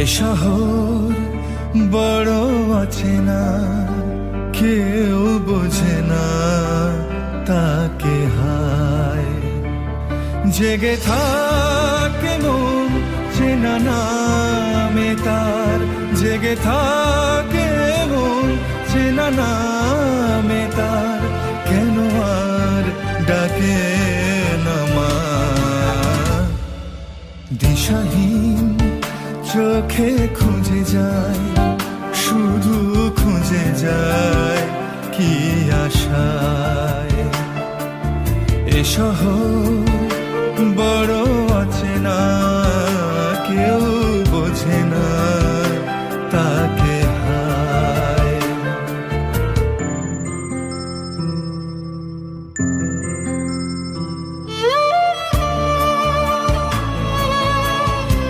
এ শহর বড় অচেনা, কেউ বোঝে না তাকে হায়। জেগে থাকে মন চেনা নামে তার, জেগে থাকে মন চেনা নামে তার, কেন আর ডাকে না মা? দিশাহীন চোখে খুঁজে যায়, শুধু খুঁজে যায় কি আশায়। এ শহর বড়